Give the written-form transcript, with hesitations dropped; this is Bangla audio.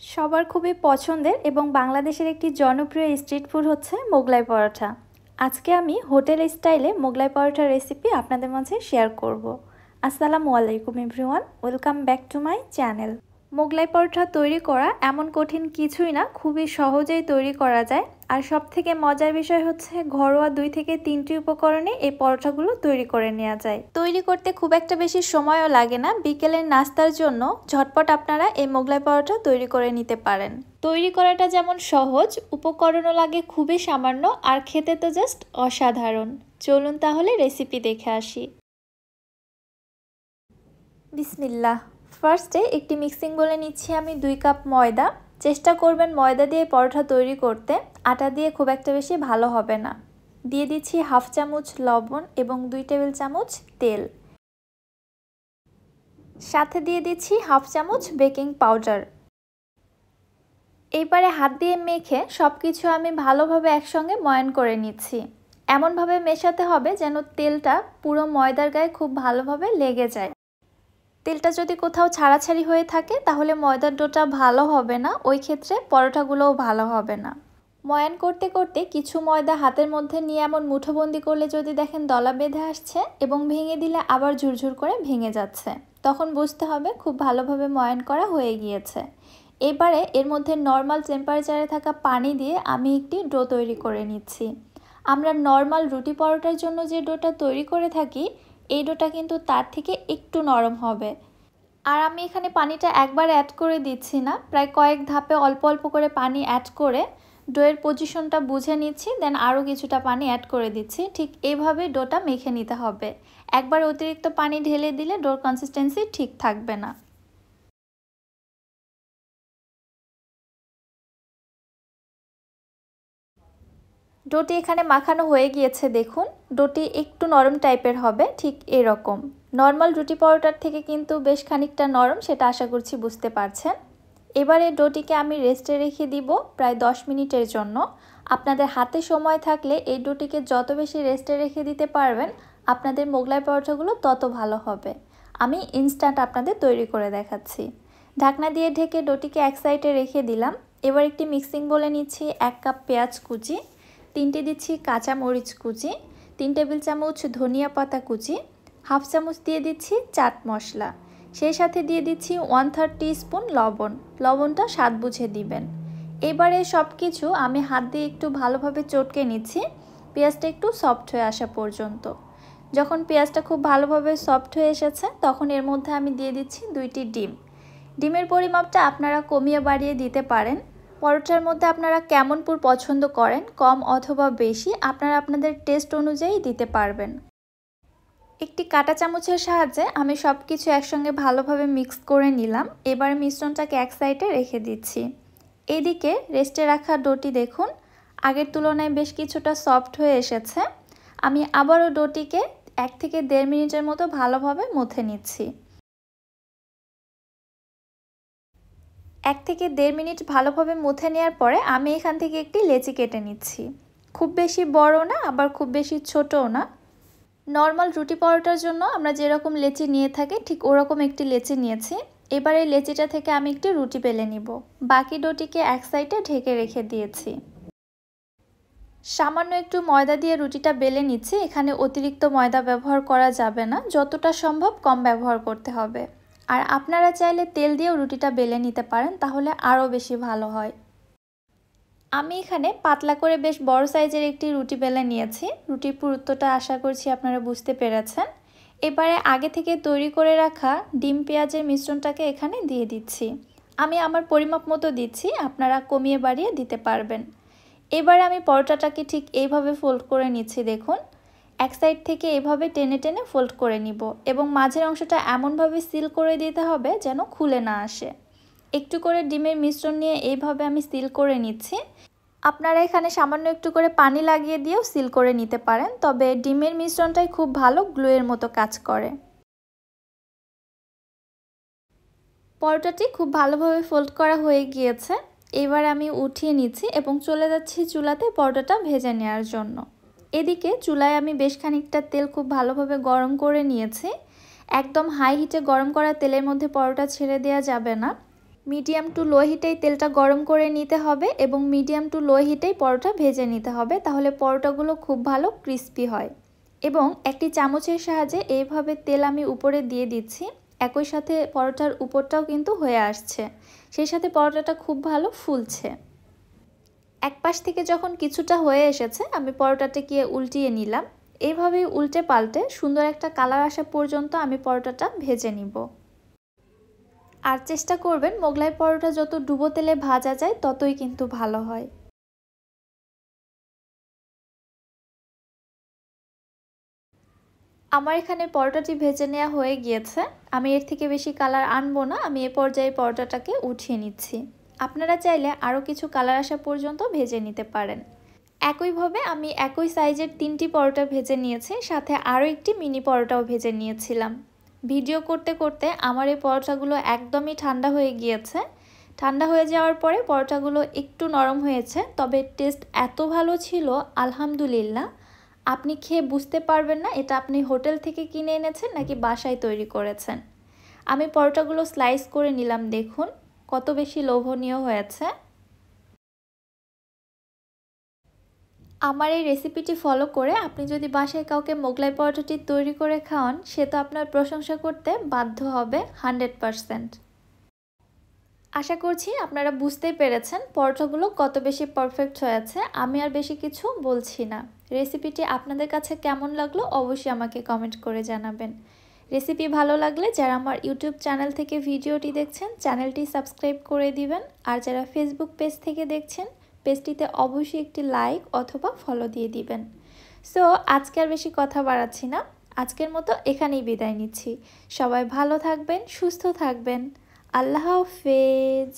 সবার খুবই পছন্দের এবং বাংলাদেশের একটি জনপ্রিয় স্ট্রিট ফুড হচ্ছে মোগলাই পরোটা। আজকে আমি হোটেল স্টাইলে মোগলাই পরোটার রেসিপি আপনাদের মাঝে শেয়ার করব। আসসালামু আলাইকুম everyone, welcome back to my channel. Mughlai paratha তৈরি করা এমন কঠিন কিছুই না, খুবই সহজেই তৈরি করা যায়। আর সবথেকে মজার বিষয় হচ্ছে ঘরোয়া 2 থেকে 3টি উপকরণে এই পরোটাগুলো তৈরি করে নেওয়া যায়। তৈরি করতে খুব একটা বেশি সময়ও লাগে না। বিকেলের নাস্তার জন্য ঝটপট আপনারা এই মোগলাই পরোটা তৈরি করে নিতে পারেন। তৈরি করাটা যেমন সহজ, উপকরণও লাগে খুবই সামান্য, আর খেতে তো জাস্ট অসাধারণ। চলুন তাহলে রেসিপি দেখে আসি। বিসমিল্লাহ। ফার্স্টে একটি মিক্সিং বলে নিচ্ছি আমি 2 কাপ ময়দা। চেষ্টা করবেন ময়দা দিয়ে পরোটা তৈরি করতে, আটা দিয়ে খুব একটা বেশি ভালো হবে না। দিয়ে দিচ্ছি হাফ চামচ লবণ এবং 2 টেবিল চামচ তেল। সাথে দিয়ে দিচ্ছি হাফ চামচ বেকিং পাউডার। এইবারে হাত দিয়ে মেখে সব কিছু আমি ভালোভাবে একসঙ্গে ময়ান করে নিচ্ছি। এমনভাবে মেশাতে হবে যেন তেলটা পুরো ময়দার গায়ে খুব ভালোভাবে লেগে যায়। তেলটা যদি কোথাও ছাড়াছাড়ি হয়ে থাকে তাহলে ময়দার ডোটা ভালো হবে না, ওই ক্ষেত্রে পরোটাগুলোও ভালো হবে না। ময়ান করতে করতে কিছু ময়দা হাতের মধ্যে নিয়ে এমন মুঠোবন্দি করলে যদি দেখেন দলা বেঁধে আসছে এবং ভেঙে দিলে আবার ঝুরঝুর করে ভেঙে যাচ্ছে, তখন বুঝতে হবে খুব ভালোভাবে ময়ান করা হয়ে গিয়েছে। এবারে এর মধ্যে নর্মাল টেম্পারেচারে থাকা পানি দিয়ে আমি একটি ডো তৈরি করে নিচ্ছি। আমরা নর্মাল রুটি পরোটার জন্য যে ডোটা তৈরি করে থাকি, এই ডোটা কিন্তু তার থেকে একটু নরম হবে। আর আমি এখানে পানিটা একবার অ্যাড করে দিচ্ছি না, প্রায় কয়েক ধাপে অল্প অল্প করে পানি অ্যাড করে ডোয়ের পজিশনটা বুঝে নিচ্ছি, দেন আরও কিছুটা পানি অ্যাড করে দিচ্ছি। ঠিক এইভাবে ডোটা মেখে নিতে হবে। একবার অতিরিক্ত পানি ঢেলে দিলে ডোর কনসিস্টেন্সি ঠিক থাকবে না। ডোটি এখানে মাখানো হয়ে গিয়েছে, দেখুন ডোটি একটু নরম টাইপের হবে, ঠিক এরকম। নর্মাল রুটি পরোটার থেকে কিন্তু বেশ খানিকটা নরম, সেটা আশা করছি বুঝতে পারছেন। এবারে ডোটিকে আমি রেস্টে রেখে দিব প্রায় 10 মিনিটের জন্য। আপনাদের হাতে সময় থাকলে এই ডোটিকে যত বেশি রেস্টে রেখে দিতে পারবেন আপনাদের মোগলাই পরোটাগুলো তত ভালো হবে। আমি ইনস্ট্যান্ট আপনাদের তৈরি করে দেখাচ্ছি। ঢাকনা দিয়ে ঢেকে ডোটিকে এক সাইডে রেখে দিলাম। এবার একটি মিক্সিং বলে নিচ্ছি 1 কাপ পেঁয়াজ কুচি, 3টে দিচ্ছি কাঁচা মরিচ কুচি, 3 টেবিল চামচ ধনিয়া পাতা কুচি, হাফ চামচ দিয়ে দিচ্ছি চাট মশলা, সেই সাথে দিয়ে দিচ্ছি 1/3 টিস্পুন লবণ। লবণটা স্বাদ বুঝে দিবেন। এবারে সব কিছু আমি হাত দিয়ে একটু ভালোভাবে চটকে নিচ্ছি, পেঁয়াজটা একটু সফট হয়ে আসা পর্যন্ত। যখন পেঁয়াজটা খুব ভালোভাবে সফট হয়ে এসেছে তখন এর মধ্যে আমি দিয়ে দিচ্ছি 2টি ডিম। ডিমের পরিমাপটা আপনারা কমিয়ে বাড়িয়ে দিতে পারেন। পরোটার মধ্যে আপনারা কেমন পুর পছন্দ করেন, কম অথবা বেশি, আপনারা আপনাদের টেস্ট অনুযায়ী দিতে পারবেন। একটি কাঁটা চামচের সাহায্যে আমি সব কিছু একসঙ্গে ভালোভাবে মিক্স করে নিলাম। এবার মিশ্রণটাকে এক সাইডে রেখে দিচ্ছি। এদিকে রেস্টে রাখা ডোটি দেখুন আগের তুলনায় বেশ কিছুটা সফট হয়ে এসেছে। আমি আবারও ডোটিকে 1 থেকে 1.5 মিনিটের মতো ভালোভাবে মথে নিচ্ছি। 1 থেকে 1.5 মিনিট ভালোভাবে মুথে নেওয়ার পরে আমি এখান থেকে একটি লেচি কেটে নিচ্ছি। খুব বেশি বড় না, আবার খুব বেশি ছোটও না। নর্মাল রুটি পরোটার জন্য আমরা যেরকম লেচি নিয়ে থাকি ঠিক ওরকম একটি লেচি নিয়েছি। এবার এই লেচিটা থেকে আমি একটি রুটি বেলে নিব। বাকি ডোটিকে এক সাইডে ঢেকে রেখে দিয়েছি। সামান্য একটু ময়দা দিয়ে রুটিটা বেলে নিচ্ছি। এখানে অতিরিক্ত ময়দা ব্যবহার করা যাবে না, যতটা সম্ভব কম ব্যবহার করতে হবে। আর আপনারা চাইলে তেল দিয়েও রুটিটা বেলে নিতে পারেন, তাহলে আরও বেশি ভালো হয়। আমি এখানে পাতলা করে বেশ বড় সাইজের একটি রুটি বেলে নিয়েছি। রুটির পুরুত্বটা আশা করছি আপনারা বুঝতে পেরেছেন। এবারে আগে থেকে তৈরি করে রাখা ডিম পেঁয়াজের মিশ্রণটাকে এখানে দিয়ে দিচ্ছি। আমি আমার পরিমাপ মতো দিচ্ছি, আপনারা কমিয়ে বাড়িয়ে দিতে পারবেন। এবারে আমি পরোটাটাকে ঠিক এইভাবে ফোল্ড করে নিচ্ছি, দেখুন এক সাইড থেকে এইভাবে টেনে টেনে ফোল্ড করে নিব এবং মাঝের অংশটা এমনভাবে সিল করে দিতে হবে যেন খুলে না আসে। একটু করে ডিমের মিশ্রণ নিয়ে এইভাবে আমি সিল করে নিচ্ছি। আপনারা এখানে সামান্য একটু করে পানি লাগিয়ে দিয়েও সিল করে নিতে পারেন, তবে ডিমের মিশ্রণটাই খুব ভালো গ্লুয়ের মতো কাজ করে। পরোটাটি খুব ভালোভাবে ফোল্ড করা হয়ে গিয়েছে। এবার আমি উঠিয়ে নিচ্ছি এবং চলে যাচ্ছি চুলাতে পরোটাটা ভেজে নেওয়ার জন্য। এদিকে চুলায় আমি বেশ খানিকটা তেল খুব ভালোভাবে গরম করে নিয়েছি। একদম হাই হিটে গরম করা তেলের মধ্যে পরোটা ছেড়ে দেওয়া যাবে না। মিডিয়াম টু লো হিটেই তেলটা গরম করে নিতে হবে এবং মিডিয়াম টু লো হিটেই পরোটা ভেজে নিতে হবে, তাহলে পরোটাগুলো খুব ভালো ক্রিস্পি হয়। এবং একটি চামচের সাহায্যে এইভাবে তেল আমি উপরে দিয়ে দিচ্ছি, একই সাথে পরোটার উপরটাও কিন্তু হয়ে আসছে, সেই সাথে পরোটাটা খুব ভালো ফুলছে। এক পাশ থেকে যখন কিছুটা হয়ে এসেছে আমি পরোটাটাকে উল্টিয়ে নিলাম। এইভাবেই উল্টে পাল্টে সুন্দর একটা কালার আসা পর্যন্ত আমি পরোটাটা ভেজে নিব। আর চেষ্টা করবেন মোগলাই পরোটা যত ডুবো তেলে ভাজা যায় ততই কিন্তু ভালো হয়। আমার এখানে পরোটাটি ভেজে নেওয়া হয়ে গিয়েছে, আমি এর থেকে বেশি কালার আনবো না, আমি এ পর্যায়ে পরোটাটাকে উঠিয়ে নিচ্ছি। আপনারা চাইলে আরও কিছু কালার আসা পর্যন্ত ভেজে নিতে পারেন। একইভাবে আমি একই সাইজের 3টি পরোটা ভেজে নিয়েছি, সাথে আরও একটি মিনি পরোটাও ভেজে নিয়েছিলাম। ভিডিও করতে করতে আমার এই পরোটাগুলো একদমই ঠান্ডা হয়ে গিয়েছে। ঠান্ডা হয়ে যাওয়ার পরে পরোটাগুলো একটু নরম হয়েছে, তবে টেস্ট এত ভালো ছিল আলহামদুলিল্লাহ, আপনি খেয়ে বুঝতে পারবেন না এটা আপনি হোটেল থেকে কিনে এনেছেন নাকি বাসায় তৈরি করেছেন। আমি পরোটাগুলো স্লাইস করে নিলাম, দেখুন কত বেশি লোভনীয় হয়েছে। আমার এই রেসিপিটি ফলো করে আপনি যদি বাসায় কাউকে মোগলাই পরোটাটি তৈরি করে খাওয়ান, সে তো আপনার প্রশংসা করতে বাধ্য হবে 100%। আশা করছি আপনারা বুঝতেই পেরেছেন পরোটাগুলো কত বেশি পারফেক্ট হয়েছে। আমি আর বেশি কিছু বলছি না। রেসিপিটি আপনাদের কাছে কেমন লাগলো অবশ্যই আমাকে কমেন্ট করে জানাবেন। রেসিপি ভালো লাগলে যারা আমার ইউটিউব চ্যানেল থেকে ভিডিওটি দেখছেন চ্যানেলটি সাবস্ক্রাইব করে দিবেন, আর যারা ফেসবুক পেজ থেকে দেখছেন পেজটিতে অবশ্যই একটি লাইক অথবা ফলো দিয়ে দিবেন। সো আজকে আর বেশি কথা বাড়াচ্ছি না, আজকের মতো এখানেই বিদায় নিচ্ছি। সবাই ভালো থাকবেন, সুস্থ থাকবেন। আল্লাহ হাফেজ।